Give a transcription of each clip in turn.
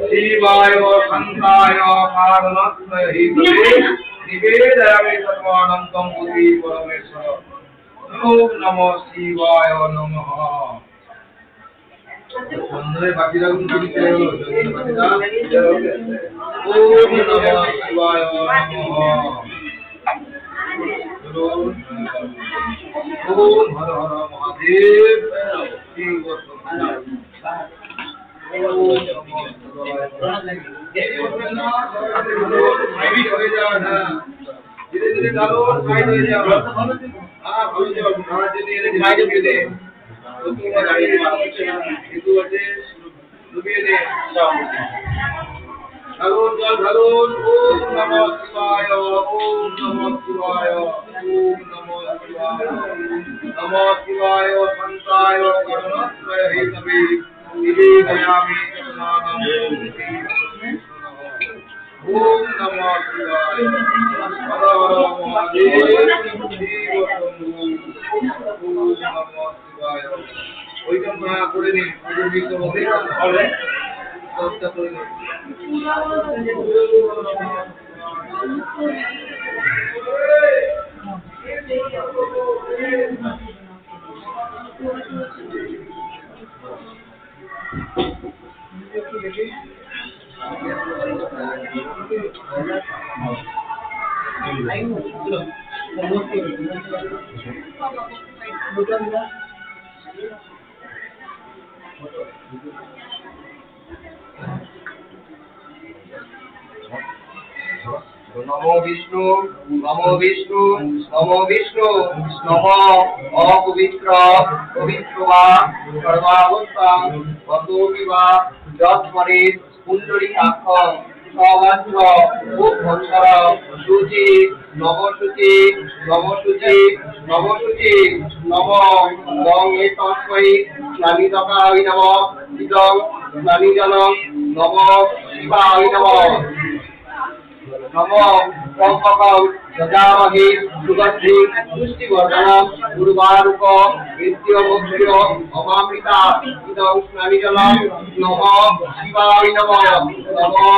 शिवाय शांताय कारणत्रय निवेदयामि सर्वाणं तं बुद्धि परमेश्वर। ओम नमो शिवाय नमः। बंदरे बाकी लोग कितने हैं? ओम नमो शिवाय नमः। ओम हर हर महादेव। धीरे धीरे डालो साइड हो जाओ। हाँ भूल जाओ कहाँ से धीरे साइड में दे। तो तुम्हारा गाड़ी में itu aja lebih deh. Dalun dalun Om Namo Shivaya Om Namo Shivaya Om Namo Shivaya Namo Shivaya Santaya Karunatraya Hitavi Nivedayami Satnanam Om Namo Shivaya Hara Hara Mahadev Om Namo Shivaya ওইখান না করে নিন ওই দিকে হবে হবে সবটা করে নিন नमो विष्णु नमो विष्णु नमो विष्णु नमो अपवित्र पवित्रवा सर्वावस्थां वसोविवा जस्मरे पुंडरीकाक्षं सवज्र उपभंसर शुचि नमोशुचि नमोशुचि नमोशुचि नमो गं एतस्मै स्नानिदकाय नमः इदं स्नानिजनं नमो शिवाय नमः नमो पंककं ददामहे सुगन्धिं पुष्टिवर्धनं उर्वारुक नित्यमोक्ष्य अमामृता इदं स्नानिजलं नमो शिवाय नमः नमो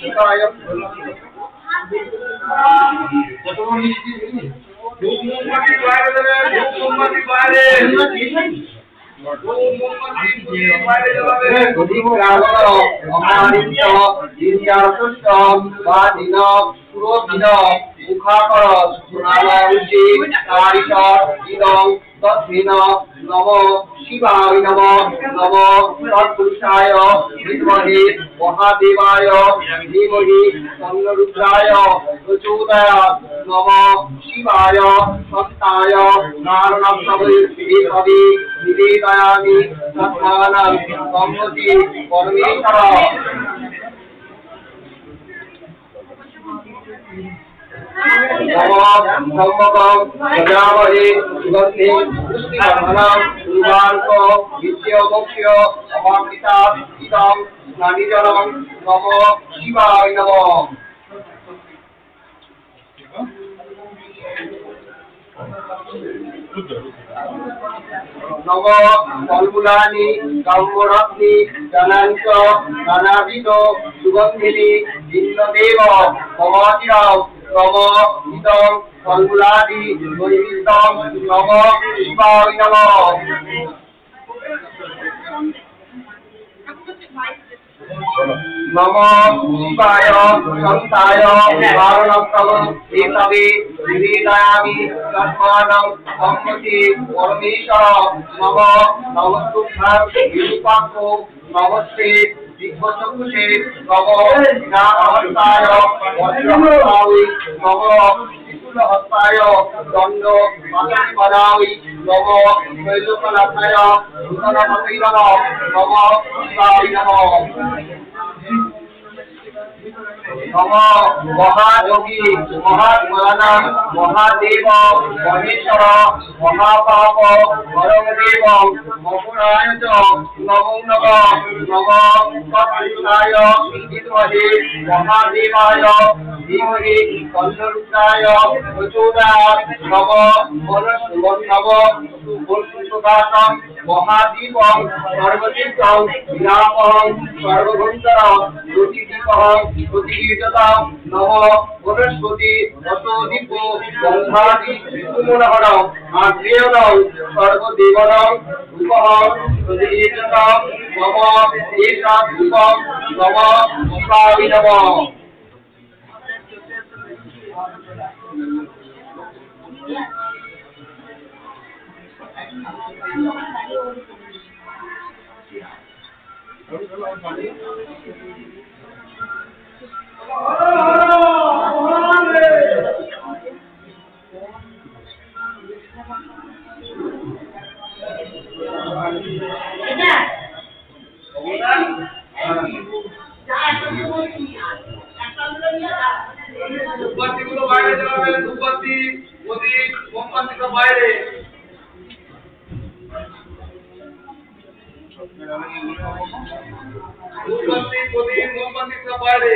शिवाय नमो शिवाय नमो नमो सत्पुरुषाय विद्महे महादेवाय धीमहि तन्नरुद्राय प्रचोदयात् नमो शिवाय सत्ताय कारणप्रभवे निवेदयामि सत्तानं सम्मति परमेश्वर नमो सम्मतं गजामहे सुगन्धिं पुष्टिवर्धनं उर्वारुक नित्यमोक्ष्य अमामृता इदं स्नानिजलं नमो शिवाय नमः नमो फलमूलानि काम्यरत्नि जनानि च नानाविध सुगन्धिनि भिन्नदेव भवतिरं नमो इदं फलमूलादि नैवेद्यं नमो शिवाय नमः নম শিবায় সন্তায় কারণস্তব এতবে নিবেদয়ামি তস্মাদং সম্মতি পরমেশ্বর নম নমস্তুভ্যাং বিরূপাক্ষ নমস্তে দিব্যচক্ষুষে নম বিনাহস্তায় বজ্রহস্তায় নম হস্তায় দণ্ড পাদায় নম শৈলকলাথায় নূতনপতি নম নম শিবায় নম নম মহাযোগী মহাত্মানাং মহাদেব মহেশ্বর মহাপাপ পরমদেব মপুরায় চ নমো নমঃ নম তৎপুরুষায় বিদ্মহে মহাদেবায় ধীমহি তন্নরুদ্রায় প্রচোদয়াৎ নম বনস্পতিং মহাদীপং সর্বতীর্থং বিরাপং সর্বভূতং জ্যোতিদীপং প্রতিকীর্ততাং নম বনস্পতি অতদীপ গন্ধাদি বিষ্ণুমনোহরং আগ্নেয়ং সর্বদেবনং রূপং প্রতিকীর্ততাং নম এষাৎ রূপং নম শিবায় নমঃ ধূপবাতিগুলো বাইরে যাবে, ধূপবাতি প্রদীপ মোমবাতি সব বাইরে। ধূপবাতি প্রদীপ মোমবাতি সব বাইরে।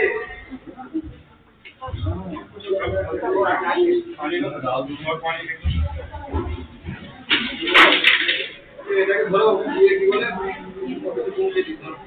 এটাকে ধরো কি বলে পৌঁছে দিতে হবে।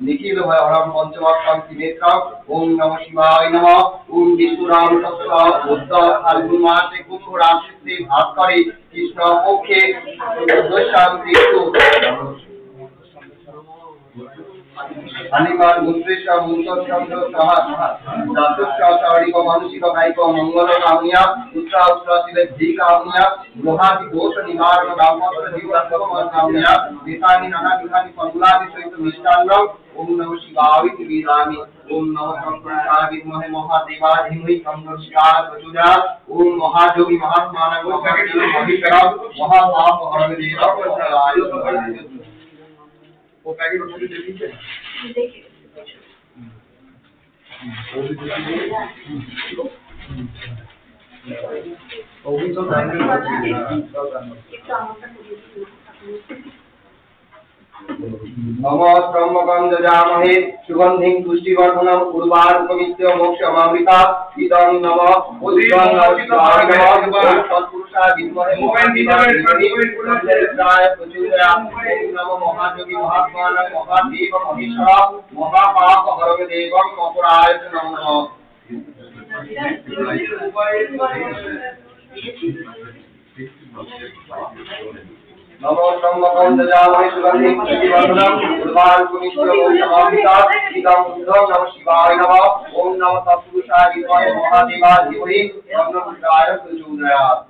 निखिल भय हरम पंचवक्त्रम त्रिनेत्रम ओम नमः शिवाय नमः ওম বিষ্ণুরাম তত্ত্ব বুদ্ধ ফাল্গুন মাসে কুম্ভ রাশিতে ভাগ করে কৃষ্ণ পক্ষে দশান্তি আনিমান মুদ্রেশা মুন্ডন চন্দ্র সাহা দাসস্যা শারীরিক মানসিক কায়িক মঙ্গল কামনিয়া উত্তরা উত্তরাশিলে জি কামনিয়া গ্রহাদি দোষ নিবারণ দাম্পত্য জীবন কামনিয়া বিতানি নানা বিধানি ফলগুলাদি সহিত মিষ্টান্ন ওম নমঃ শিবায় বিরামি ওম নমঃ শঙ্করায় বিদ্মহে মহাদেবায় ধীমহি তন্নো শিবায় প্রচোদয়াৎ ওম মহাযোগী মহাত্মানাং মহাবীরাম মহাপাপ হরণে দেবা প্রচোদয়াৎ वो पैकेट उठा के दे दीजिए देखिए वो भी तो डालने नमः ब्रह्मकं ददामहे सुगन्धिं पुष्टिवर्धनं उर्वारुकमित्य मोक्षमामृता इदं नमः उद्गं नमः सत्पुरुषाय विद्महे मोक्षाय प्रचोदयात् नमः महायोगी महात्मानं महादेव महेश्वर महापाप हरवे देवं अपराय नमः नमो ब्रह्मकं ददामहे सुगन्धिं पुष्टिवर्धनं उर्वारुकमित्य मोक्षमामृता इदं बुद्धं नमः शिवाय नमः ओम नमः सत्पुरुषाय विद्महे महादेवाय धीमहि तन्नो प्रचोदयात्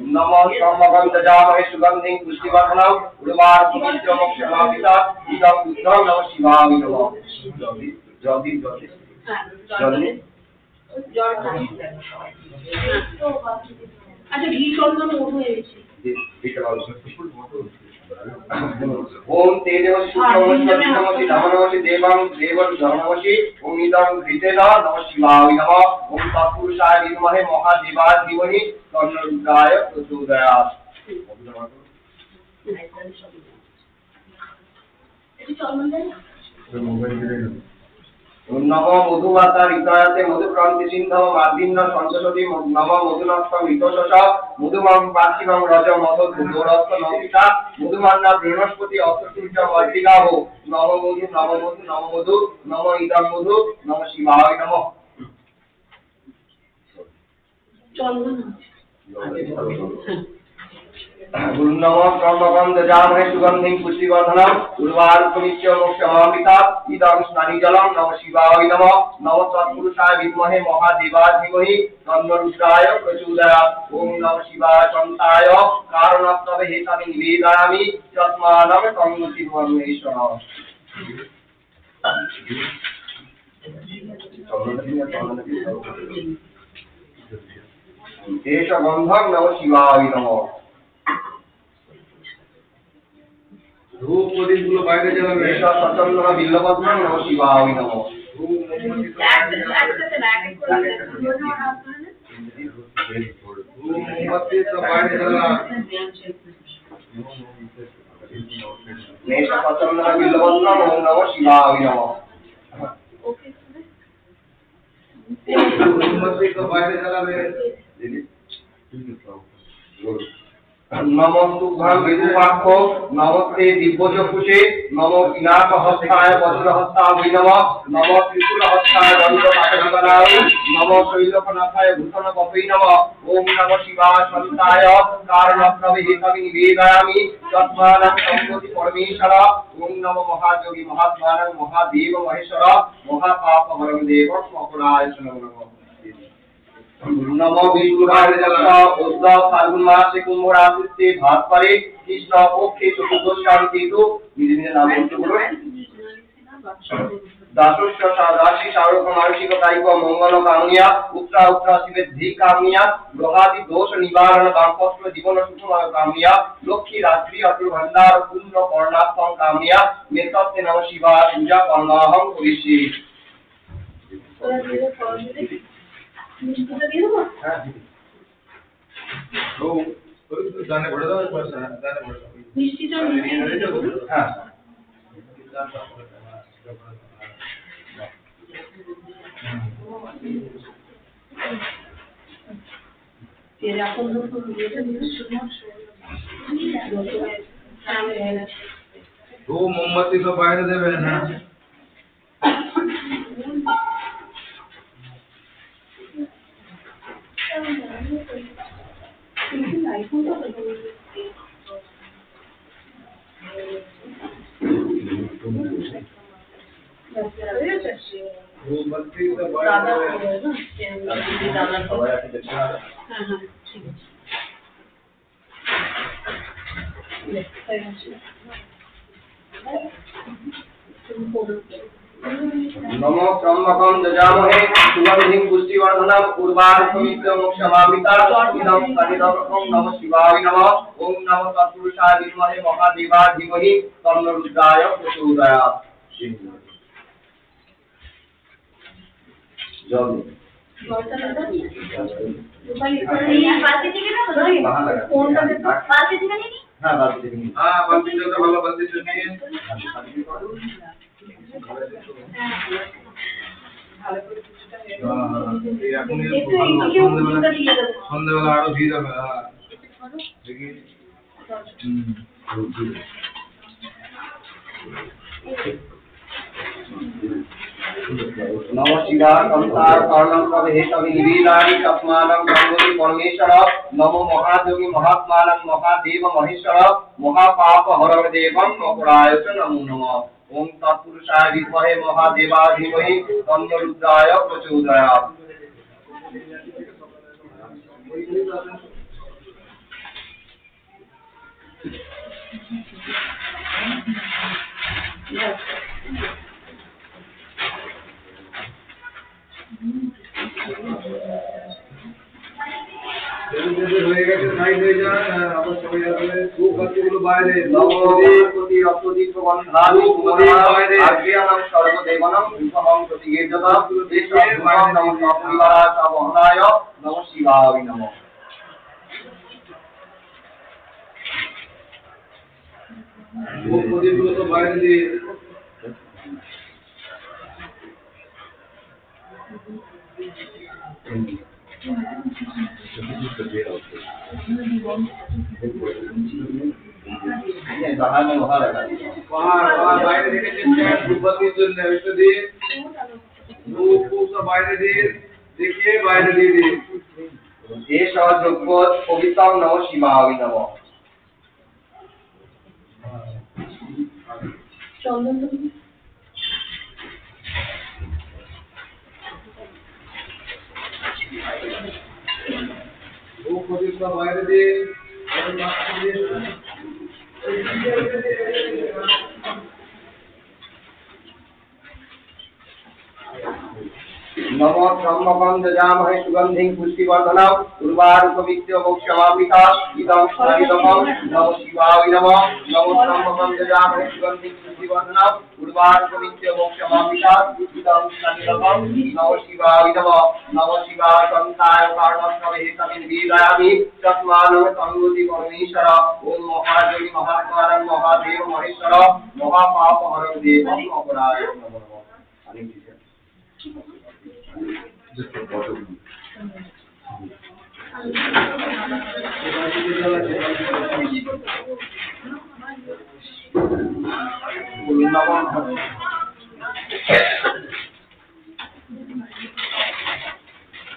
नमः ब्रह्मकं ददामहे सुगन्धिं पुष्टिवर्धनं उर्वारुकमित्य मोक्षमामृता इदं बुद्धं नमः शिवाय नमः जल्दी अच्छा घी चंदन मधु এনেছি ओम तेजो शुक्लमसि धमनमसि देवं देवं धर्ममसि ओम इदं घृतेन नमः शिवाय नमः ओम तत्पुरुषाय विद्महे महादेवाय धीमहि तन्नो रुद्राय प्रचोदयात् नमो मधुमाता ऋतायते मधुक्रांति सिंधव मार्दिन्न संससति नमो मधुनस्तं ऋतोषस मधुमं पार्थिवं रज मधु दोरस्थ नमिता मधुमान्ना बृहस्पति अस्तुष्ट मल्लिकाभो नमो मधु नमो मधु नमो मधु नमो इदं मधु नमः शिवाय नमः नमो ब्रह्मकं ददामहे सुगन्धिं पुष्टिवर्धनं उर्वारुकमित्य मोक्षमामृता इदं स्नानिजलं नमः शिवाय नमः नमः तत्पुरुषाय विद्महे महादेवाय धीमहि तन्नो रुद्राय प्रचोदयात् ओम नमः शिवाय शान्ताय कारणस्तव हेतानि निवेदयामि तस्मानं संगति परमेश्वर एष गन्धं नमः शिवाय नमः धूप प्रदीप गुलो বাইরে জ্বালাবে এসব সচন্দন বিল্লপত্র নমঃ শিবায় নমঃ মোমবাতি সব বাইরে জ্বালা এসব সচন্দন বিল্লপত্র নমঃ শিবায় নমঃ মোমবাতি সব বাইরে জ্বালাবে नमो तुभ्यं विदुपाक्ष नमस्ते दिव्यचक्षुषे नमो पिनाकहस्ताय वज्रहस्ताय नमः नमो त्रिशूलहस्ताय दण्डपाटकराय नमो शैलपनाथाय भूषणकपै नमः ओम नमः शिवाय शान्ताय कारणप्रभे हेतवि निवेदयामि तस्मानं संगति परमेश्वर ओम नमो महायोगी महात्मानं महादेव महेश्वर महापाप हरं देवं अपराय नमः नमो विष्णुराय जगता उद्दा फाल्गुन मासे कुंभ राशिते भाग करे कृष्ण पक्षे चतुर्दशांति तो धीरे धीरे नाम बोलो दासस्য রাশি শারক মানসিক কায়িক মঙ্গল কামনিয়া উত্তরা উত্তরাশিলে ধি কামনিয়া গ্রহাদি দোষ নিবারণ দাম্পত্য জীবন সুখময় কামনিয়া লক্ষ্মী রাত্রি অতুল ভণ্ডার পূর্ণ কর্ণাত্মক কামনিয়া মেতত্তে নমঃ শিবায় পূজা কর্মাহং করিষ্যে মিষ্টিটা দিয়ে দেবো ও দানে ভরে দাও দানে ভরে দাও মিষ্টিটা হ্যাঁ এরকম নতুন এটা নিয়ে दो मोमबत्ती सब बाहर देवे ना वो बत्ती का बड़ा है ना সবাই আছে দেখতে हाँ हाँ ठीक है नमो ब्रह्मकं दजामहे सुगंधिं पुष्टिवर्धनम् उर्वारुकमित्रमोक्षमामिता इदं सनिधकं नमः शिवाय नमः ओम नमो तत्पुरुषाय विद्महे महादेवाय धीमहि तन्नो रुद्राय प्रचोदयात् जय हाँ बात देखिए हाँ बत्ती जो तो वाला बत्ती सुनिए সন্ধ্যাবেলা আরো ভিড় হবে দেখি नमः शिवाय संसार कारणं प्रभेतमि निवेदामि तस्मानं गणपति परमेश्वर नमो महायोगी महात्मानं महादेव महेश्वर महापाप हरं देवं अपराय च नमो नमः ओम तत्पुरुषाय विद्महे महादेवाय धीमहि तन्नो रुद्राय प्रचोदयात् হয়ে গেছে সাইড হয়ে যান আবার সবাই আসলে খুব বাচ্চাগুলো বাইরে नमो देवकोटि अप्रोदित वंदनामि বাইরে আজ্ঞানাং সর্বদেবানাং বিভবং প্রতিগীর্যতা দেশায় নমঃ পরিবারা সবহনায় নমঃ শিবায় নমঃ খুব প্রদীপগুলো তো বাইরে দিয়ে बाहर में वहां लगा वहाँ বাইরে রেখেছেন ধূপবাতির জন্য ওইটা দিয়ে ধূপ সব বাইরে দিয়ে দেখিয়ে বাইরে দিয়ে দিন देश और जगत पवित्र नमः शिवाय नमः ধূপ প্রদীপ সব বাইরে দিয়ে नमो ब्रह्मकं दजामहे सुगंधिं पुष्टिवर्धनम् उर्वारुकमित्रमोक्षमामिता इदं सनिधकं नमः शिवाय नमः नमो ब्रह्मकं दजामहे सुगंधिं पुष्टिवर्धनम् उर्वारुकमित्रमोक्षमामिता इदं सनिधकं नमः शिवाय नमः शिवाय संसार कारणं प्रभेतमि निवेदयामि तस्मानं संगति परमेश्वर ओम महायोगी महात्मानं महादेव महेश्वर महापाप हरं देवं अपराय नमः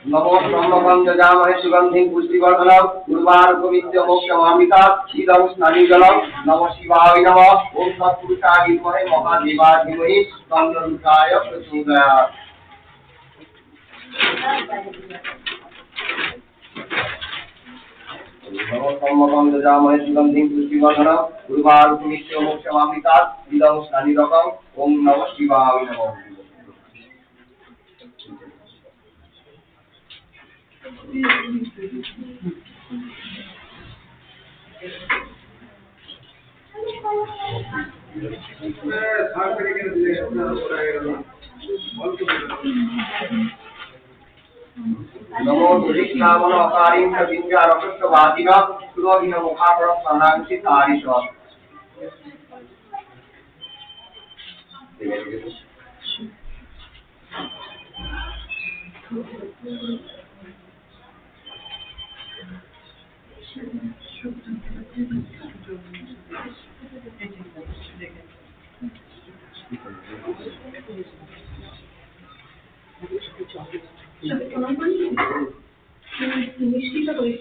नमो ब्रह्मकं दजामहे सुगंधिं पुष्टिवर्धनम् उर्वारुकमित्रमोक्षमामिता इदं स्नानिजलं नमः शिवाय नमः ओम तत्पुरुषाय विद्महे महादेवाय धीमहि तन्नो रुद्राय प्रचोदयात् नमो ब्रह्मकं दजामहे सुगंधिं पुष्टिवर्धनम् उर्वारुकमित्रमोक्षमामिता इदं स्नानिजलं ओम नमः शिवाय नमः नमो दुरिश्यामन अकारिं च विद्यारक्षवादिना सुरोगिन मुखापरं सनांसि तारिष মিষ্টিটা ওই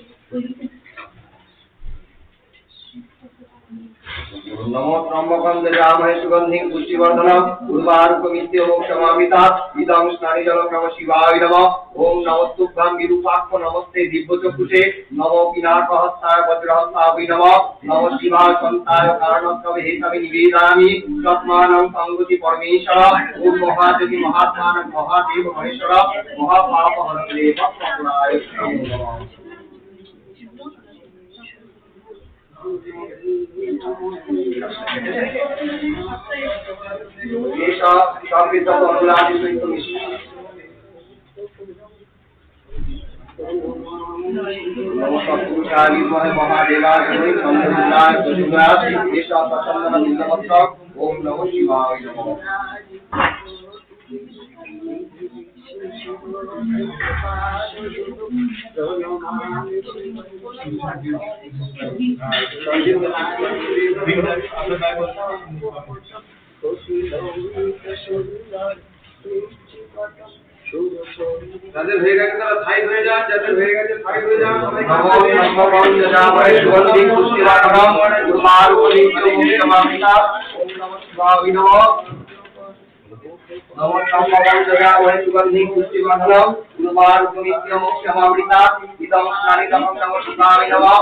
नमो त्र्यंबकं यजामहे सुगंधिं पुष्टिवर्धनम् उर्वारुकमित्य मोक्षमामिता इदं स्नानिजलं नमः शिवाय नमः ओम नमस्तुभ्यं विरूपाक्ष नमस्ते दिव्यचक्षुषे नमो पिनाकहस्ताय वज्रहस्ताय नमः नमः शिवाय संताय कारणत्वं हेतवे निवेदयामि तस्मानं संगति परमेश्वर ओम महादेवी महात्मानं महादेव महेश्वर महापापहरते भक्तपुराय नमः एषा संवितपरुलादि सहितमिष्टि नमस्ते महादेवाय चंद्रमंडलाय चतुर्भुजाय एषा प्रसन्नः बिल्वपत्रम् ओम नमः शिवाय नमः যাদের হয়ে গেছে তারা সাইড হয়ে যান, যাদের হয়ে গেছে সাইড হয়ে যান। नमो नमः यजामहे सुगंधिं पुष्टिवर्धनम् उर्वारुकमित्य मोक्षमामिता ओम नमः शिवाय नमः नमो त्र्यंबकं यजामहे सुगंधिं पुष्टिवर्धनम् उर्वारुकमित्य मोक्षमामिता इदं स्नानिजलं नमः शिवाय नमः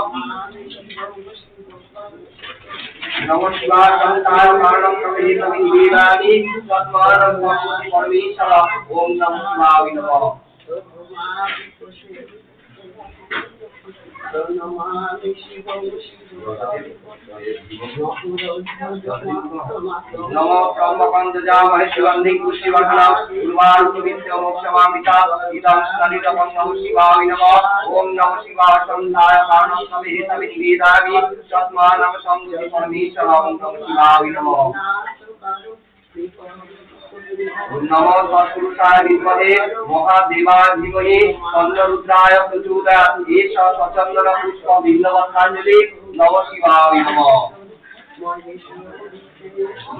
नमः शिवाय संताय कारणं हेतवे निवेदयामि तस्मानं संगति परमेश्वर ओम नमः शिवाय नमः नमो त्र्यंबकं यजामहे सुगंधिं पुष्टिवर्धनम् उर्वारुकमित्य मोक्षमामिता इदं स्नानिजलं नमः शिवाय नमः ओम नमः शिवाय संताय कारणं हेतवे निवेदयामि तस्मानं संगति परमेश्वर ओम नमः शिवाय नमः नमो तत्पुरुषाय विद्महे महादेवाय धीमहि तन्नरुद्राय प्रचोदयात् एषा स्वचन्दन पुष्प बिल्वपत्राञ्जलि नमः शिवाय नमः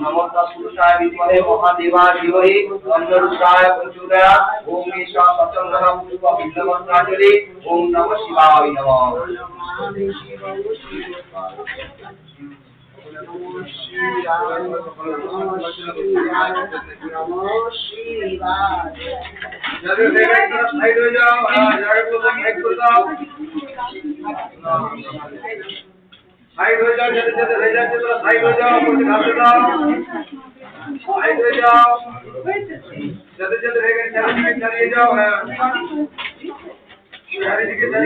नमो तत्पुरुषाय विद्महे महादेवाय धीमहि तन्नरुद्राय प्रचोदयात् ओम एषा स्वचन्दन पुष्प बिल्वपत्राञ्जलि ओम नमः शिवाय नमः যাদের হয়ে গেছে তারা সাইড হয়ে যাও, জায়গাগুলো সাইড করে দাও, সাইড হয়ে যাও, যাদের যাদের হয়ে যাচ্ছে তারা সাইড হয়ে যাও, ঘাসে দাও, সাইড হয়ে যাও, যাদের যাদের হয়ে গেছে চালিয়ে যাও।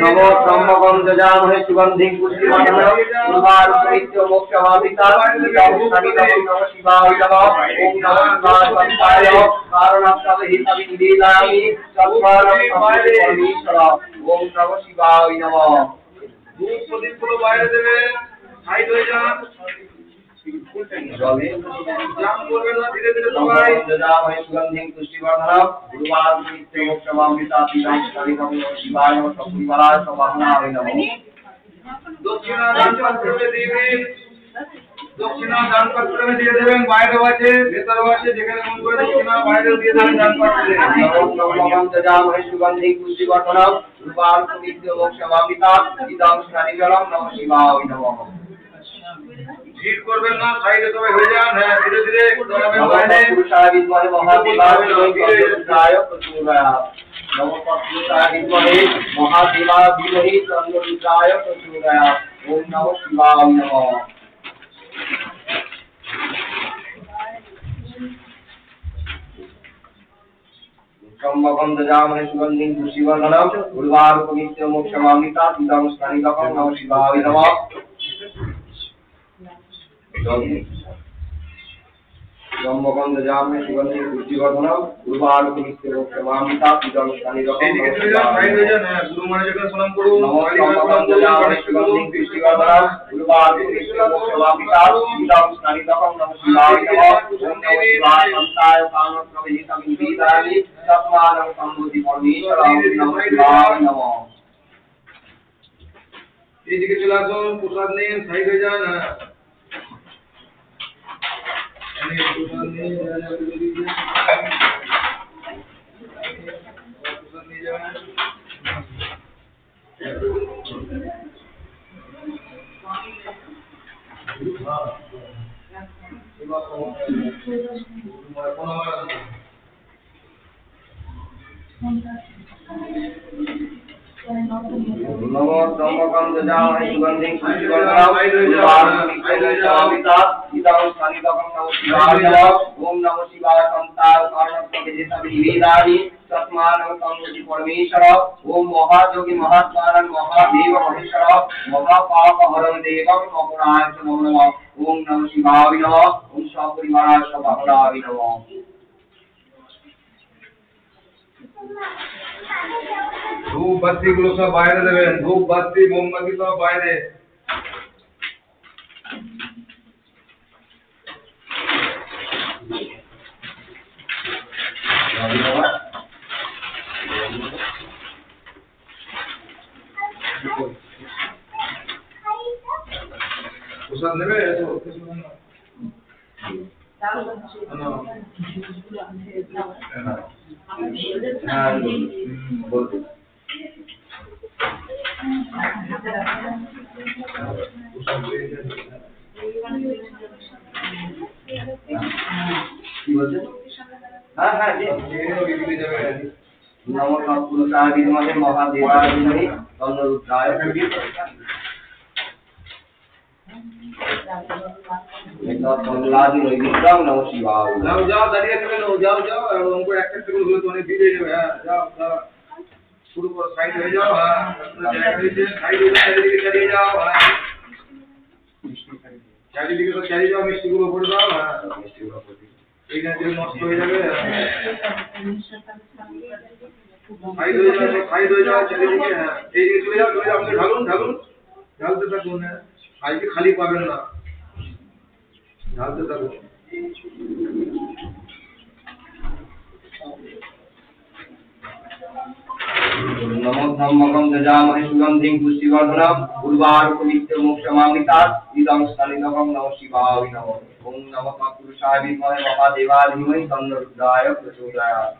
नमो त्र्यंबकं यजामहे सुगंधिं पुष्टिवर्धनम् उर्वारुकमित्य मोक्षमामिता इदं स्नानिजलं नमः शिवाय नमः ओम नमः शिवाय संताय कारणत्वं हेतवे निवेदयामि तस्मानं संगति परमेश्वर ओम नमः शिवाय नमः ধূপ প্রদীপগুলো বাইরে দেবে, সাইড হয়ে যান, জাম করবেন না, ধীরে ধীরে সবাই। यजामहे सुगंधिं पुष्टिवर्धनम् उर्वारुकमित्य मोक्षमामिता इदं स्नानिजलं नमः शिवाय नमः सपरिवाराय सवाहनाय नमः দক্ষিণা দান পাত্রে দিবেন, দক্ষিণা দান পাত্রে দিয়ে দেবেন, বাইরেও আছে ভেতরেও আছে, যেখানে মন করে দক্ষিণা বাইরেও দিয়ে দেবেন দান পাত্রে। नमो त्र्यंबकं यजामहे सुगंधिं पुष्टिवर्धनम् उर्वारुकमित्य मोक्षमामिता इदं स्नानिजलं नमः शिवाय नमः ভিড় করবেন না, সাইডে সবাই হয়ে যান। হ্যাঁ, ধীরে ধীরে দৌড়াবেন नमो বাইরে। तत्पुरुषाय विद्महे महादेवाय चंद्ररुद्राय प्रचोदयात् नमो तत्पुरुषाय विद्महे महादेवाय धीमहि चंद्ररुद्राय प्रचोदयात् ओम नमः शिवाय नमः त्र्यंबकं यजामहे सुगंधिं पुष्टिवर्धनम् उर्वारुकमित्य मोक्षमामिता इदं स्नानिजलं नमः शिवाय नमः त्र्यंबकं यजामहे सुगंधिं पुष्टिवर्धनम् उर्वारुकमित्य मोक्षमामिता इदं स्नानिजलं এইদিকে नमः চলে যান, शिवाय সাইড হয়ে नमः যান। হ্যাঁ, গুরু মহারাজকে প্রণাম করুন। नमो त्र्यंबकं यजामहे सुगंधिं पुष्टिवर्धनम् उर्वारुकमित्य मोक्षमामिता इदं स्नानिजलं नमः शिवाय नमः ओम नमः शिवाय संताय कारणत्वं हेतवे निवेदयामि तस्मानं संगति परमेश्वर ओम नमः शिवाय नमः এইদিকে চলে আসুন, প্রসাদ নিন, সাইড হয়ে যান। প্রসাদ নিয়ে যান। नमो त्र्यंबकं यजामहे सुगन्धिं पुष्टिवर्धनम् ओम नमो शिवाय संताय कारणवेदानि तस्मान्नमतं परमेश्वर ओम महायोगी महात्मानं महादेव महेश्वर महापापहरं देवं अपराय नमः ओम नमः शिवाय नमः ओम सपरिवाराय सभावनाय नमः। धूप बत्ती गुलो सब বাইরে দেবেন धूप बत्ती मोमबत्ती सब বাইরে প্রসাদ নেবে এসো বলতে हाँ हाँ जी नमो तत्पुरुषाय विद्महे महादेवाय धीमहि तन्नो रुद्राय नमो शिवाय। जाओ जाओ दाঁড়িয়ে থেকে নাও যাও যাও আর উनको একটা করে হলো তো অনেক ভিড় হয়ে যাবে। হ্যাঁ যাও যাও শুরু করো সাইড হয়ে যাও। হ্যাঁ জায়গা হয়েছে সাইড হয়ে চারিদিকে চালিয়ে যাও। হ্যাঁ চারিদিকে তো চালিয়ে যাও মিষ্টিগুলো পড়ে দাও। হ্যাঁ মিষ্টিগুলো পড়ে এইখানে যে নষ্ট হয়ে যাবে। সাইড হয়ে যাও চারিদিকে। হ্যাঁ এইদিকে চলে যাও আপনি ঢালুন ঢালুন ঢালতে থাকুন। হ্যাঁ আজকে খালি পাবেন না ঢালতে থাকুন। नमो त्र्यंबकं यजामहे सुगन्धिं पुष्टिवर्धनम् उर्वारुकमित्य मोक्षमामृतात् इदं सनिधं नमः शिवाय नमः ओम नमः तत्पुरुषाय विद्महे महादेवाय धीमहि तन्नो रुद्राय प्रचोदयात्।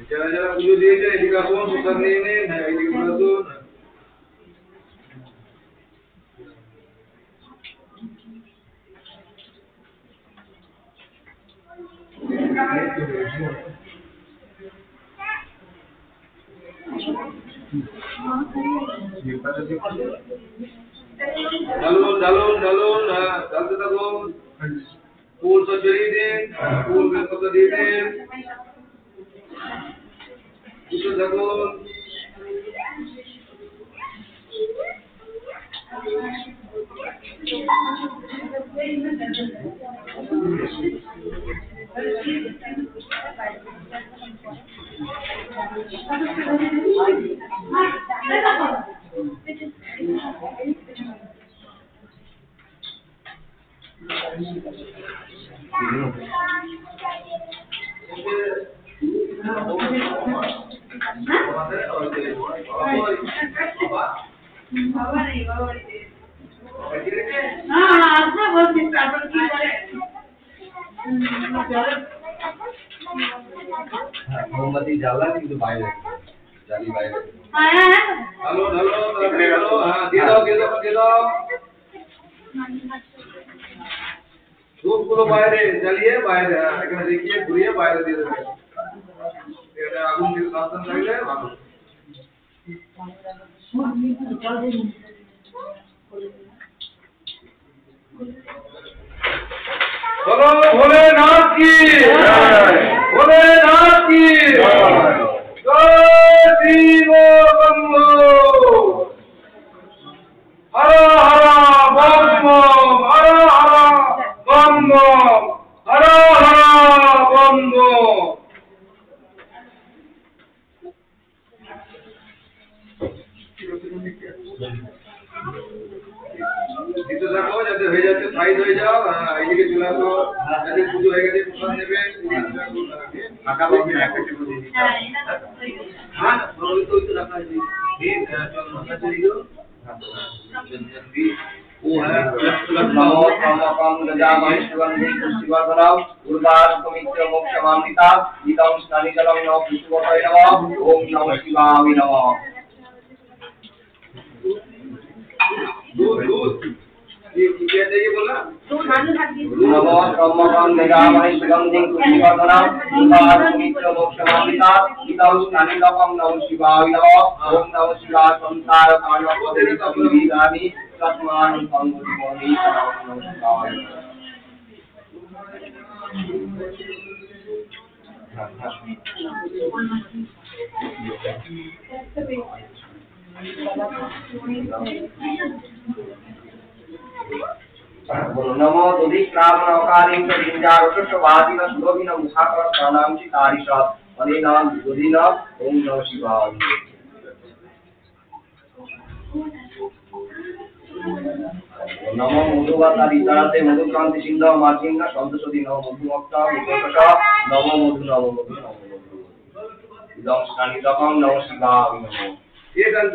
যারা যারা পুজো দিয়েছে এদিকে আসুন প্রসাদ নিয়ে নিন। এইদিকে আসুন ঢালুন ঢালুন ঢালুন। হ্যাঁ ঢালতে থাকুন। ফুল তো ছড়িয়ে দিন ফুল বেলপাতা দিয়ে দিন কিছু থাকুন। मोमबत्ती জ্বালা কিন্তু বাইরে জ্বালি বাইরে। ঢালো ঢালো তাড়াতাড়ি ঢালো। হ্যাঁ দিয়ে দাও দিয়ে দাও দিয়ে দাও। ধূপগুলো বাইরে জ্বালিয়ে বাইরে এখানে দেখিয়ে ঘুরিয়ে বাইরে দিয়ে দেবে। এটা আগুন থেকে সাবধান থাকলে ভালো। बोलो भोलेनाथ की भोलेनाथ की जय श्री দিতে থাকো, যাতে হয়ে যাচ্ছে সাইড হয়ে যাও, এইদিকে চলে আসো, যাতে পুজো হয়ে গেছে প্রসাদ নেবে, ফাঁকা বসে একটা টেবিল দিয়ে দিতে হবে। হ্যাঁ, ওই তো রাখা আছে। এই চন্দ্রটা দিও। ও হ্যাঁ, नमो ब्रह्मकं गजामहे सुगन्धिं पुष्टिवर्धनम् उर्वारुकमित्र मोक्षमामृता इदं स्नानिजलं नमः पुष्टिवर्धये नमः ॐ नमः शिवाय नमः। नमो ब्रह्मकं गजामहे सुगन्धिं पुष्टिवर्धनम् उर्वारुकमित्र मोक्षमामृता इदं स्नानिजलं नमः शिवाय नमः ॐ नमः शिवाय संसार कारणपरिविदानि तस्मान् संगुणि नमस्कार। नमो दुधिक्रामणकारीं जिञ्जारुषवादिन सुरभिन मुखाकर प्राणांसि तारिष अनेन दुधिन ॐ नमः शिवाय। नमो मधुवातारिताते मधुक्रांति सिंधु मार्जिंग संतोषदी नमो मधुमक्ता विकटश नमो मधु नमो मधु नमो मधु इदं स्नानिदकं नमः शिवाय नमो। ये कर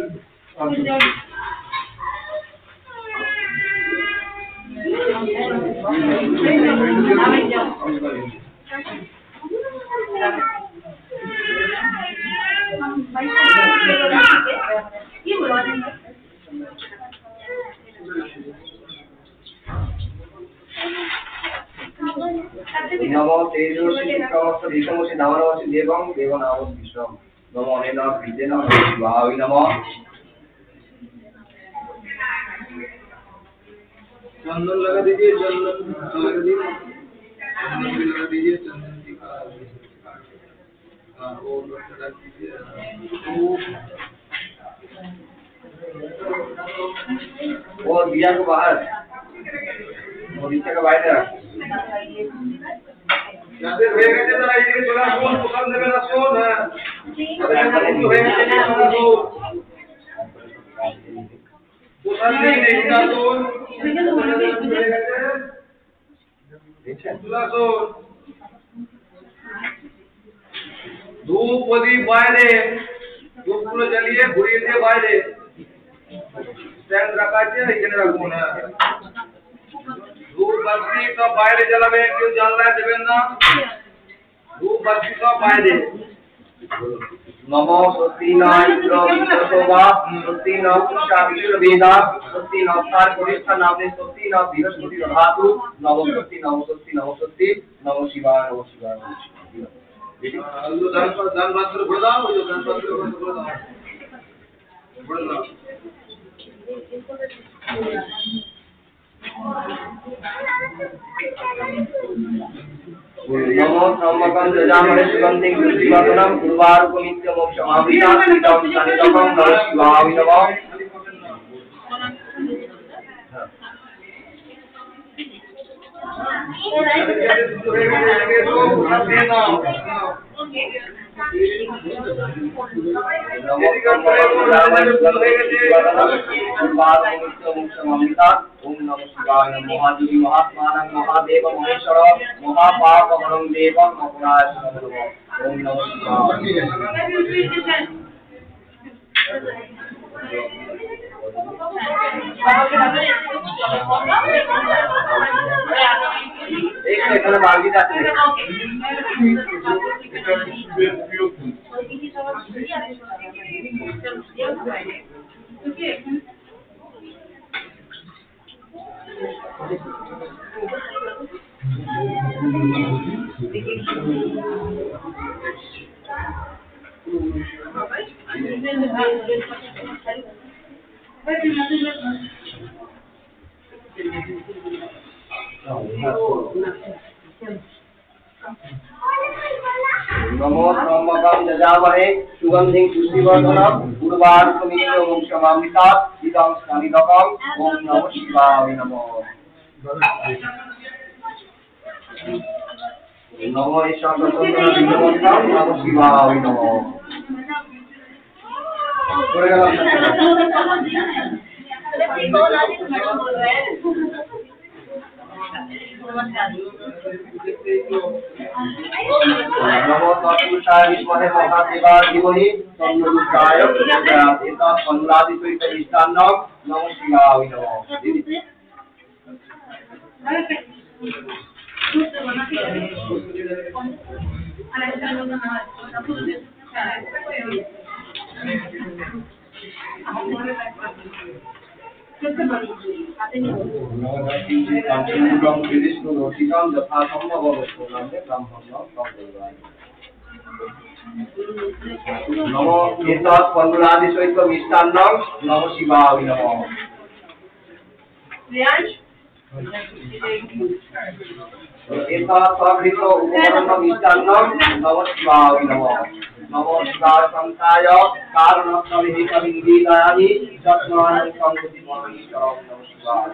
नमो तेजोषि शिखमस्य देशमस्य नामनमस्य देवं देवनामं विश्वं नमो अनेन विद्येन शिवाय नमः। चंदन लगा दीजिए, चंदन लगा दीजिए, चंदन भी लगा दीजिए, चंदन टीका। हाँ, वो लगा दीजिए। और दिया को बाहर मोदिता का बाहर रख। যাদের হয়ে গেছে তারা এইদিকে চলে আসুন, প্রসাদ নেবেন আসুন। হ্যাঁ, যাদের পুজো হয়ে গেছে চলে আসুন, প্রসাদ নেই এইদিকে আসুন, চলে আসুন। ধূপ প্রদীপ বাইরে, ধূপগুলো জ্বালিয়ে ঘুরিয়ে দিয়ে বাইরে স্ট্যান্ড রাখা আছে, এখানে রাখুন। হ্যাঁ, धूप बत्ती सब बाहर जलावे, क्यों जलना देवें ना, धूप बत्ती सब बाहर। नमो सत्तिना इंद्रो विश्वशोभा सत्तिना पुष्पाभिषेक वेदा सत्तिना अवतार गरिष्ठ नामने सत्तिना बृहस्पति दधातु नमो सत्ति नमो सत्ति नमो सत्ति नमो शिवाय नमो शिवाय नमो शिवाय। जो दान पात्र भर दाओ, जो दान पात्र भर दाओ। नमो ब्रह्मकं गजामहे सुगन्धिं पुष्टिवर्धनम् उर्वारुकमित्र मोक्षमामृता इदं स्नानिदकं नमः शिवाय नमः। नमो मोक्षमामृता ओम नमः शिवाय महादेवी महात्मानं महादेव महेश्वर महापापहरं देवं अपराध नमः ओम नमः शिवाय। एक सेकंड बागी जाते हैं। नमो ब्रह्मकं गजामहे सुगन्धिं पुष्टिवर्धनम् उर्वारुकमित्र मोक्षमामृता इदं स्नानिदकं ओम नमः शिवाय नमः। नमो ईशानचन्द्रविग्रहं नमः शिवाय नमः। नमो तत्पुरुषाय विद्महे महादेवाय धीमहि तन्नो रुद्राय प्रचोदयात् एतत् फलादिपरिष्टान्नं नमो शिवाय नमः नमो एतत् फलादिसहित मिष्टान्नं नमो शिवाय नमः एतत् सकृत उपकरणं मिष्टान्नं नमो शिवाय नमः नमो शिवाय संताय कारणस्थले कविदानि चत्वारं संगति परमेश्वरं नमो शिवाय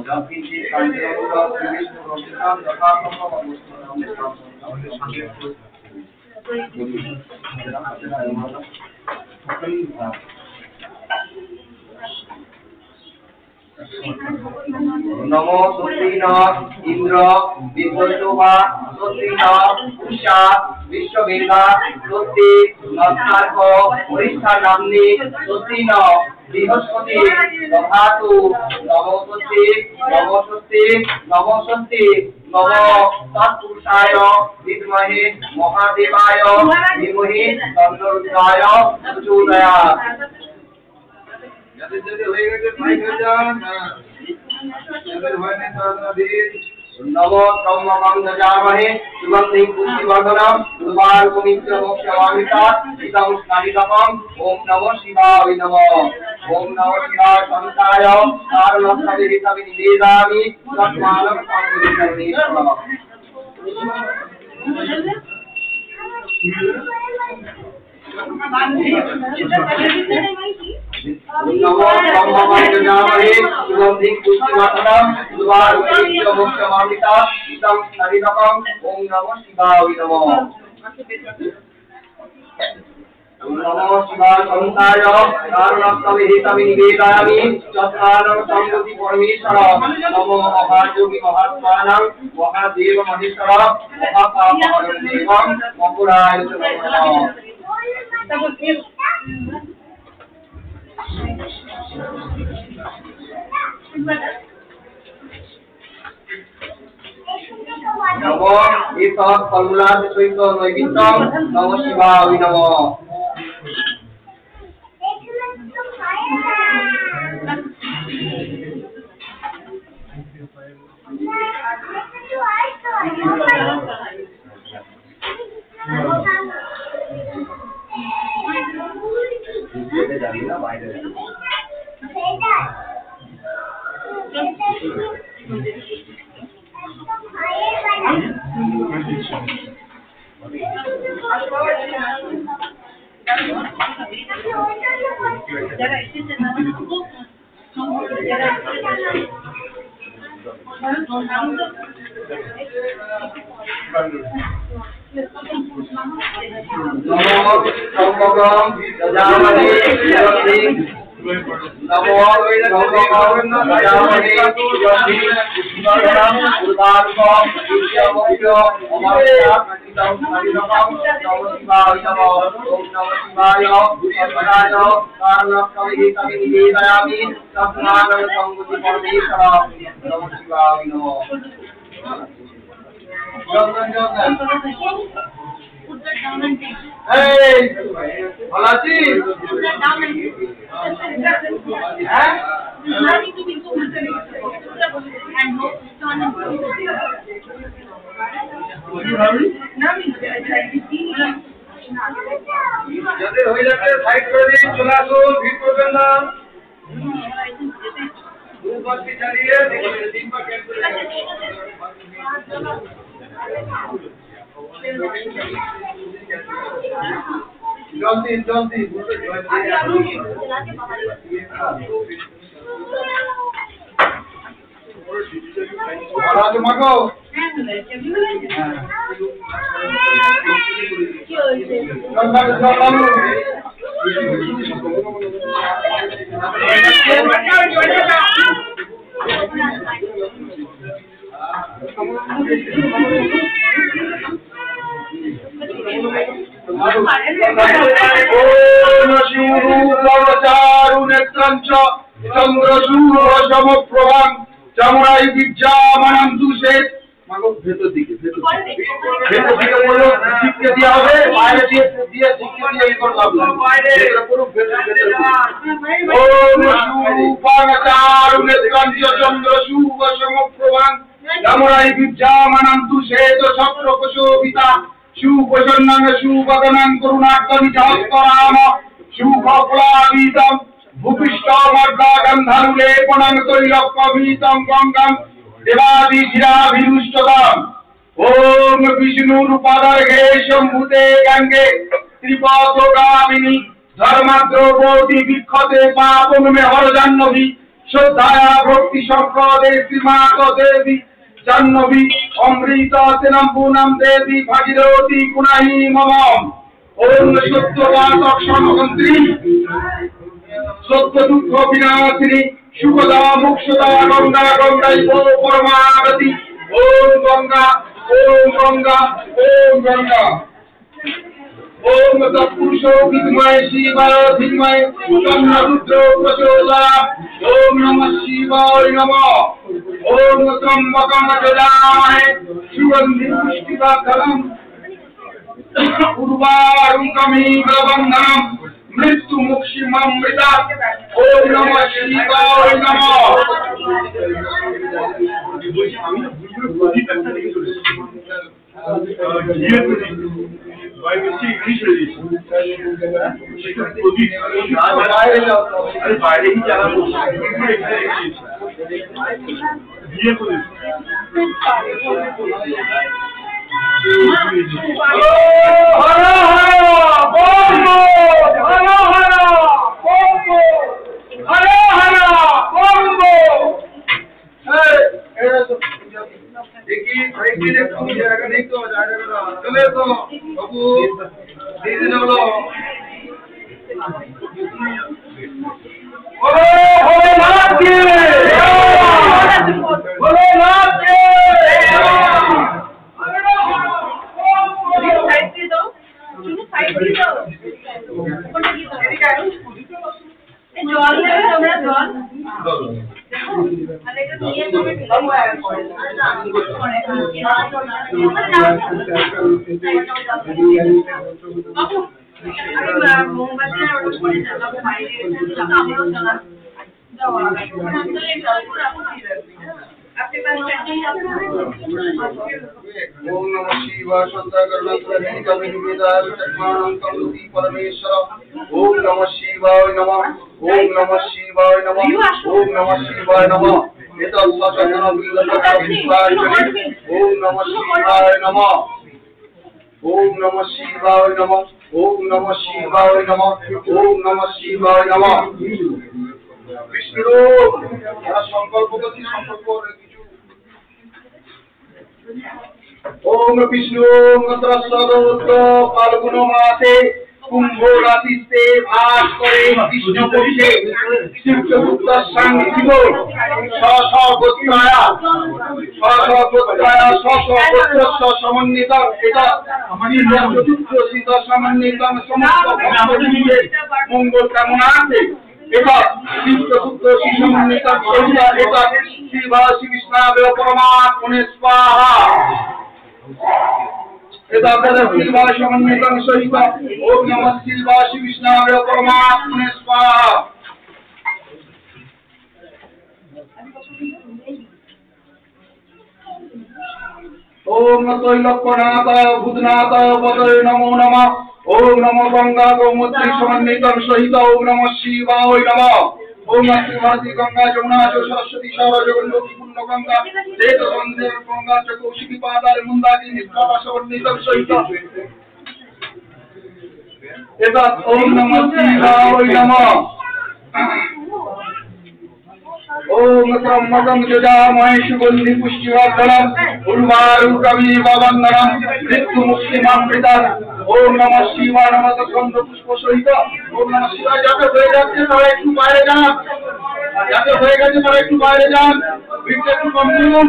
जपिति संजयपुर विष्णु रोचितां यथासंभव नमो सुत्रीना इंद्र विद्वशोभा सुत्रीना उषा विश्ववेदा सुत्री नस्तार्क वरिष्ठा नामनी सुत्रीना बृहस्पति दधातु नमो सुत्री नमो सुत्री नमो सुत्री नमो तत्पुरुषाय विद्महे महादेवाय धीमहि तन्नो रुद्राय प्रचोदयात् যাদের হয়ে গেছে ফাইট হয়ে যান যাদের হয় না তারা দিন नमो ब्रह्मं दजामहे सुगन्धिं पुष्टिवर्धनम् उर्वारुकमित्र मोक्षवामिता इदं स्नानितपम् ॐ नमो शिवाय नमः ॐ नमो शिवाय संताय कारणस्थले निवेदामि तत्मानं संगुणेश्वरः नमो ब्रह्मं दजामहे सुगन्धिं पुष्टिवर्धनम् उर्वारुकमित्र मोक्षवामिता इदं स्नानितपम् ॐ नमो शिवाय नमः नमो शिवाय संताय कारणस्थले निवेदामि तत्मानं संगति परमेश्वरः नमो महायोगी महात्मानं महादेव महेश्वर महापापहरं देवं मकुराय च नमः नमो एतत् फलादिसहित नैवेद्यं नमो शिवाय नमः যাদের হয়ে যাচ্ছে সাইড করে দিন, চলে আসুন, ভিড় করবেন না। দুবারটি চালিয়ে তিনবার ক্যান্সেল হয়ে গেছে। জলদি জলদি আগে মাগো কি হয়েছে চামড়াই বিদ্যামানম দুষেত ভেতর দিকে বলো শিখতে দেওয়া হবে বাইরে দিয়ে শিখতে দিয়ে এই করে লাভ নাই ভেতরে পুরো ভেতর ওম সুপাচারুনেত্রাঞ্চ চন্দ্র শুভ সমপ্রভাং চামড়াই বিদ্যামানম দুষেত ছত্রকোশোভিতা সুপ্রসন্নাং সুবদনাং করুণার্দনি সহস্রনাম সুফলাভিতম ভূপিষ্ঠমর্দাগন্ধানুলেপনং তৈলক্যভীতং গঙ্গম দেবাদিধিরাভিনুষ্টতাম ওম বিষ্ণুরূপাদর্ঘে সম্ভূতে গঙ্গে ত্রিপথগামিনী ধর্মাদ্রবতী বিক্ষতে পাপং মে হরজাহ্নবী শ্রদ্ধায়া ভক্তি সম্পদে শ্রীমাত দেবী জাহ্নবী অমৃত সেনম পুনম দেবী ভাগীরথী পুনাহি মম ওম সত্যবাচক সমন্ত্রী সত্য দুঃখ বিনাশিনী সুখদা মুক্ষদা গঙ্গা গঙ্গাইব পরমাগতি ওম গঙ্গা ওম গঙ্গা ওম গঙ্গা ओम तत्पुरुषो विद्महे शिवाय धीमहि तन्नो रुद्रो प्रचोदयात् ओम नमः शिवाय नमः ओम त्र्यंबकं यजामहे सुगन्धिं पुष्टिवर्धनम् उर्वारुकमिव बन्धनम् मृत्युमुक्षिममृतात् ओम नमः शिवाय नमः Why we see English release? বাইরে কি যারা বিয়ে করে देखिए जाएगा नहीं तो जाएगा चले तो बाबू दीदी ने बोलो भोलेनाथ की भोलेनाथ की ओम नमः शिवाय परमेश्वर ओम नमः शिवाय नमः ओम नमः शिवाय नमः ओम नमः शिवाय नमः ओम नमः शिवाय नमः ओम नमः शिवाय नमः ओम नमः शिवाय नमः ओम नमः शिवाय नमः विष्णु संकल्प ओम विष्णु फाल्गुन मासे कुंभ राशिते भास करे कृष्ण पक्षे शिवपुत्र संग शिव गोत्राया समन्वित এটা চতুর্থ সীত সমন্বিত সমস্ত ভক্তদের মঙ্গল কামনা আছে এটা চতুর্থ সমন্বিত এটা শিবা শ্রীকৃষ্ণাবে পরমাত্মনে স্বাহা এটা আপনাদের শিবা সমন্বিত সহিত ওম নমঃ শিবা শ্রীকৃষ্ণাবে পরমাত্মনে স্বাহা ओम तैलक्यनाथ भूतनाथ पदये नमो नमः ओम नमो गंगा गोमूत्री समन्वितं सहित ओम नमः शिवाय नमः ओम भारती गंगा जमुना सरस्वती सरजगन्धकी पूर्ण गंगा देव संदेव गंगा च कौशिकी पादार मुंदाकी निष्ठा समन्वितं सहित ओम नमः शिवाय नमः ओम त्र्यंबकं यजामहे सुगंधि पुष्टिवर्धनम् उर्वारुकमिव वन्दनम् मृत्युमुक्षिमामृतम् ओम नमः शिवाय नमः गंध पुष्प सहित ओम नमः शिवाय जाते হয়ে যাচ্ছে তারা একটু বাইরে যান যাতে হয়ে গেছে তারা একটু বাইরে যান বিটটা একটু কম করুন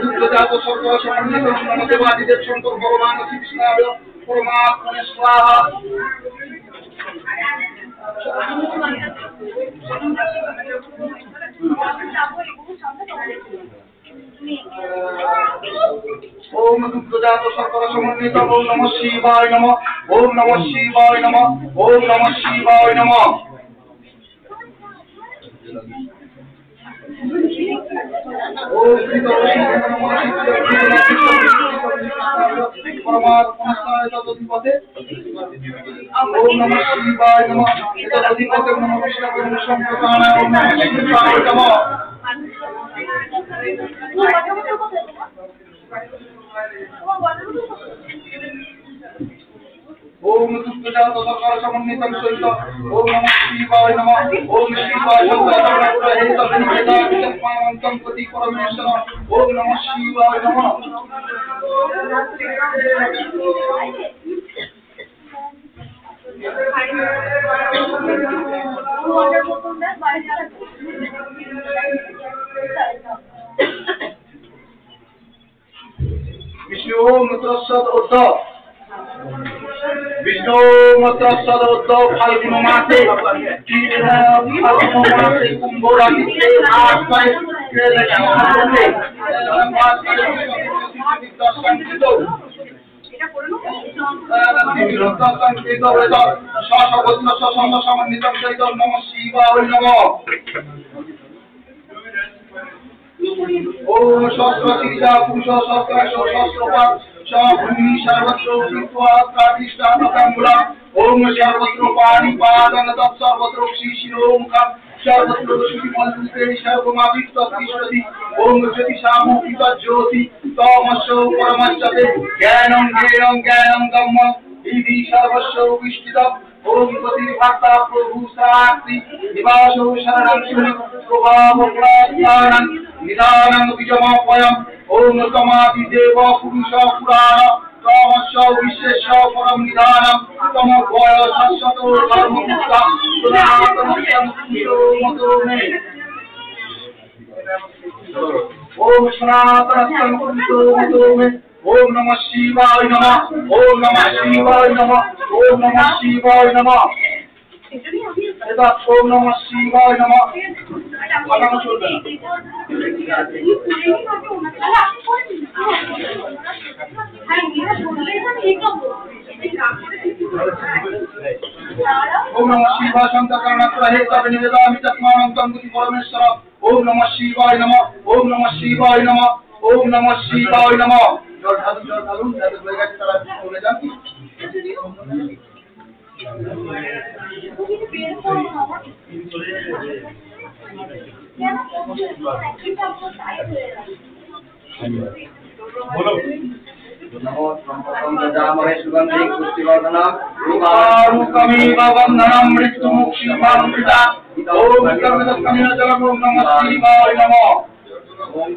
দুগ্ধজাত সর্বস্ব সমন্বিত নমদেবাদিদেব শঙ্কর ভগবান শ্রীকৃষ্ণায় পরমাত্মনে স্বাহা ओम दुग्धजात शर्करा समन्वित ओम नमः शिवाय नमः ओम नमः शिवाय नमः ओम नमः शिवाय नमः ओम परमात्मनाय तदधिपते ओम नमः शिवाय नमः तदधिपते नमः विष्णवे संप्रदानाय ओम नमः शिवाय नमः ओम दुग्धजात शर्करा समन्वितं सहित ओम नमः शिवाय नमः ओम शिवाय शंकरं पति परमेश्वर ओम नमः शिवाय नमः विष्णु मुत्रसद उद्धव विष्णु मुत्रसद उद्धव फाल्गुन मासे कुंभ राशि आठ पर नमः शिवाय नमः ओम सहस्र शीर्षा पुरुष सहस्राक्ष सहस्रपाद भूमि सर्वत्र प्रतिष्ठापकमुला ओम सर्वत्र पाणिपादन तत्सर्वत्र शिशिरोमुखं सर्वत्र श्रीमन्त्रे सर्वमाविष्टतिष्ठति ओम ज्योतिषामुखित ज्योति तमसो परमच्यते ज्ञानं ज्ञेयं ज्ञानं ब्रह्म इति सर्वस्व विष्टितम् ओम पतिर्भक्ता प्रभु साक्षी निवासो शरणं सुनि स्वभाव प्रार्थानं निदानं विजमापयम् ओम तमादिदेव पुरुष पुराण तमस्व विशेष परम निदानं तमोभय शाश्वतो धर्ममुक्ता सनातनं मतो मे ओम सनातनं मतो मे ओम नमः शिवाय नमः ओम नमः शिवाय नमः ओम नमः शिवाय नमः एदा ओम नमः शिवाय नमः বানানো চলবে ओम नमः शिवाय शंकरनाथ तब निवेदामि तस्मानं तंगुति परमेश्वर ओम नमः शिवाय नमः ओम नमः शिवाय नमः ओम नमः शिवाय नमः जल ढालूं যাতে হয়ে গেছে তারা চলে যান नमो संपदं ददामहे सुगंधिं पुष्टिवर्धनम् उर्वारुकमिव वन्दनं मृत्युमुक्षिमामृता ओम कर्मदत्तमेव नमः शिवाय नमः ओम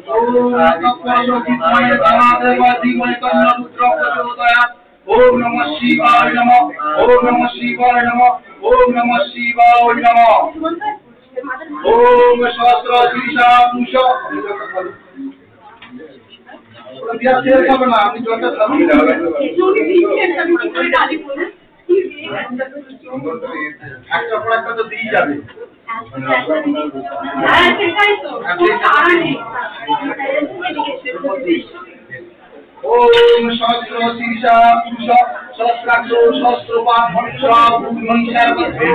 तत्त्वशोधितमय धनादेवाधिमय तन्नरुद्रं प्रचोदयात् ओम नमः शिवाय नमः ओम नमः शिवाय नमः ओम नमः शिवाय नमः ओम सहस्र शीर्षा पुरुष दिया शेयर करना ना আপনি জলটা ঢালুন একটা পর একটা তো দিয়ে যাবে হ্যাঁ সেটাই তো কারণে ओम सहस्र शीर्षा पुरुष सहस्राक्ष सहस्रपाद भूमि सर्वत्र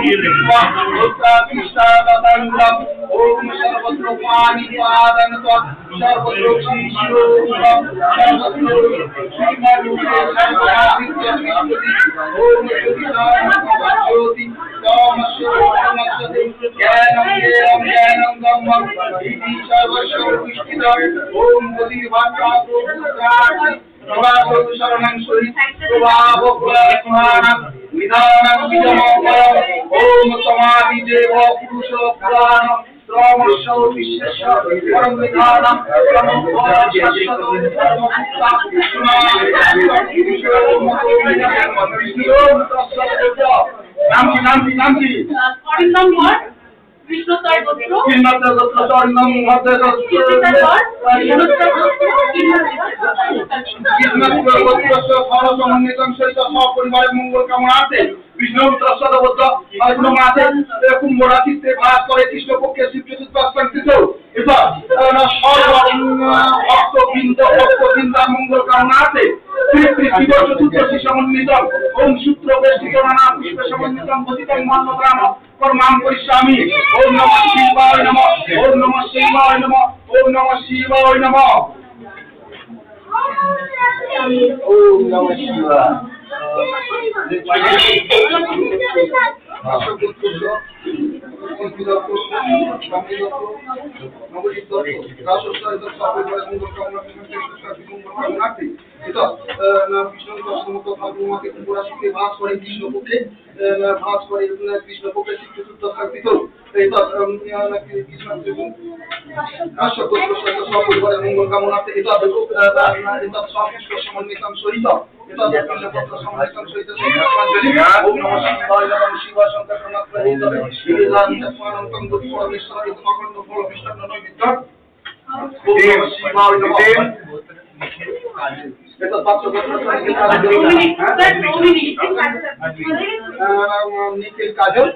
ओम सर्वत्र पाणिपादन सर्वत्र शिशिरोमुखं सर्वत्र श्रीमन्त्रे ओम ज्योति तमसो परमच्यते ज्ञानं ज्ञेयं ज्ञानं ब्रह्म इति सर्वस्व विष्टितम् ओम पतिर्भक्ता प्रभु साक्षी প্রভাসৌ শরণং সহি প্রভাবপ্রয়াণ নিধানং বিজমঙ্গলং ওম সমাধিদেব পুরুষ পুরাণ শ্রমস্য বিশেষ পরম বিধানং নাম কি কৃষ্ণ তয় গোত্র চরণম মধ্যে সমন্বিতং সহিত সপরিবারের মঙ্গল কামনার্থে বিষ্ণু তৎসদবদ্ধ মাসে কুম্ভ রাশিতে বাস করে কৃষ্ণপক্ষের শিব চতুর্থ এবার ভক্তবৃন্দার মঙ্গল কামনার্থে শ্রী শ্রী শিব চতুর্দশী সমন্বিত ওম সূত্র বেষ্টিত নানা পুষ্প সমন্বিত পতিতং মন্ত্রগ্রাম পরমাম পরিস্বামী ওম নমঃ শিবায় নমঃ ওম নমঃ শিবায় নমঃ ওম নমঃ শিবায় নমঃ ওম নমঃ শিবায় নিখিল কাজল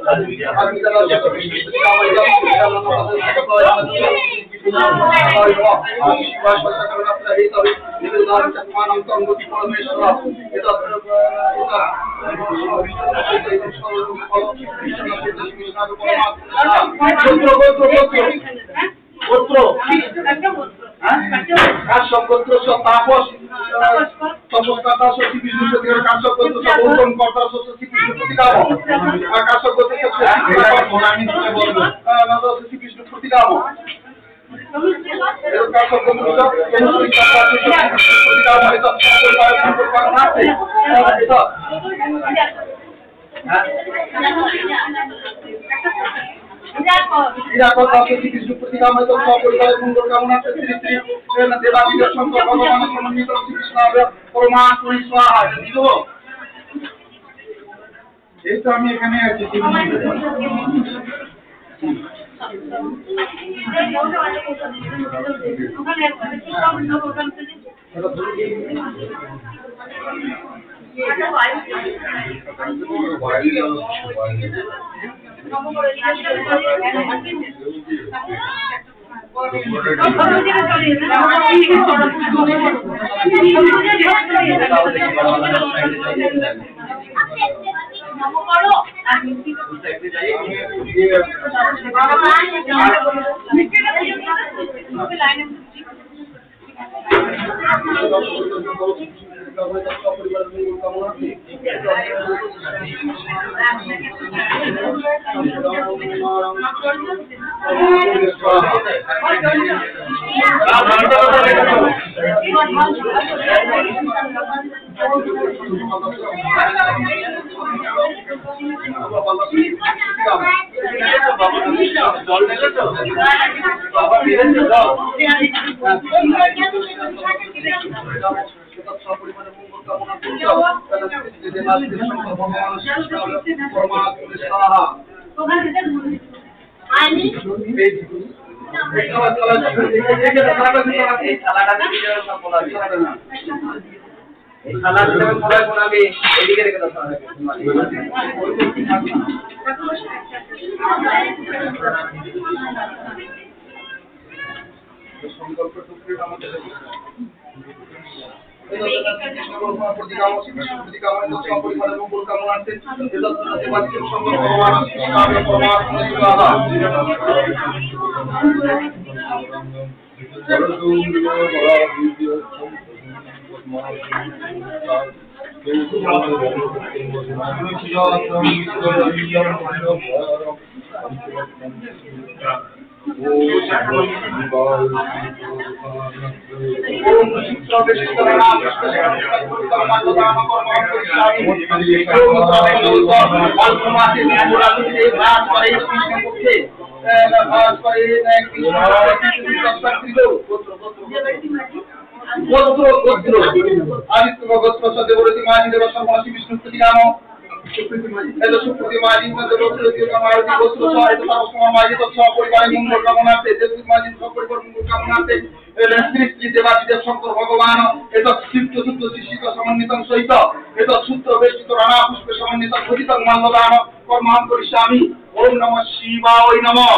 তাপস তপস্কাতা শক্তি বিষ্ণু প্রতিকার কাশ্যপগোত্র গৌতম কর্তা শক্তি বিষ্ণু প্রতিকাম কাশ্যপগোত্র শক্তি বিষ্ণু প্রতিকাম কৃষ্ণ প্রতিকাম সপরিবারের মঙ্গল কামনার্থে শ্রী শ্রী দেবাদিদেব শঙ্কর ভগবানের সমন্বিত শ্রীকৃষ্ণ পরমাত্মা স্বাহা। এই তো আমি এখানে আছি शंकर भगवान एक समन्वित सहित एक सूत्र वेष्टित राणा पुष्प समन्वित घोषित माल्यदान कर्मां करिष्यामि। ओम नमः शिवाय नमः।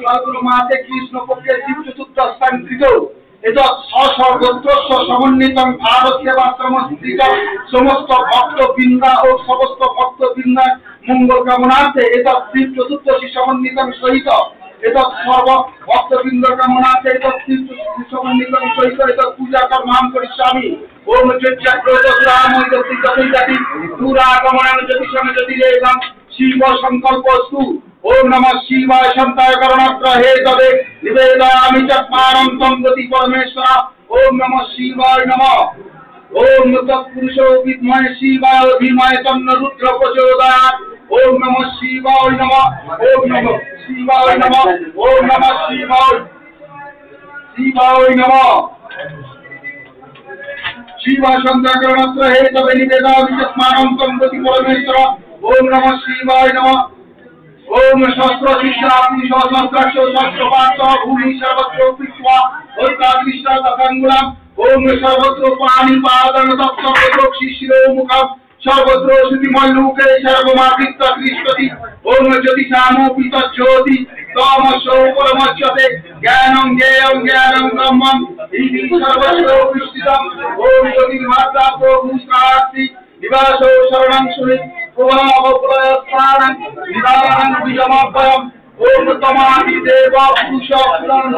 फाल्गुन मासे कृष्ण पक्षे शिव चतुर्थ स्थान सर्वत्र समन्वित भारत सेवाश्रम स्थित समस्त भक्तवृंदा और समस्त भक्तवृंदा मंगल कामनार्थे एक शिव चतुर्दशी समन्वित सहित एक सर्व भक्तवृंद कामनार्थे एक शिव समन्वित सहित एक पूजा कर्मां करिष्यामि। ओम शिव संकल्पस्तु। ओम नमः शिवाय संताय करुणात्र हे तदे निवेदयामि चत्वारं तं गति परमेश्वर। ओम नमः शिवाय नमः। ओम तत्पुरुषो विद्महे शिवाय धीमहि तन्नो रुद्र प्रचोदयात्। ओम नमः शिवाय नमः। ओम नमः शिवाय नमः। ओम नमः शिवाय नमः। शिवाय संताय करुणात्र हे तदे निवेदयामि चत्वारं तं गति परमेश्वर। ओम नमः शिवाय नमः। ओम सहस्र शिष्यापि सहस्राक्ष सहस्रपात भूमि सर्वत्र पृथ्वा ओंकारिष्टा तथांगुलम। ओम सर्वत्र पाणिपादं तत्सर्वत्र शिशिरोमुखं सर्वत्र श्रुतिमल्लुके सर्वमादित्य दृष्टति। ओम ज्योतिषामोऽपि तज्ज्योति तमसो परमच्यते ज्ञानं ज्ञेयं ज्ञानं ब्रह्मम् इति सर्वत्र विष्टितम्। ओम ज्योतिर्मात्रातो भूष्णास्ति निवासो शरणं सुनि प्रलयस्थानं निदानं बीजमभयम्। ओम तमादि देव पुरुष पुराण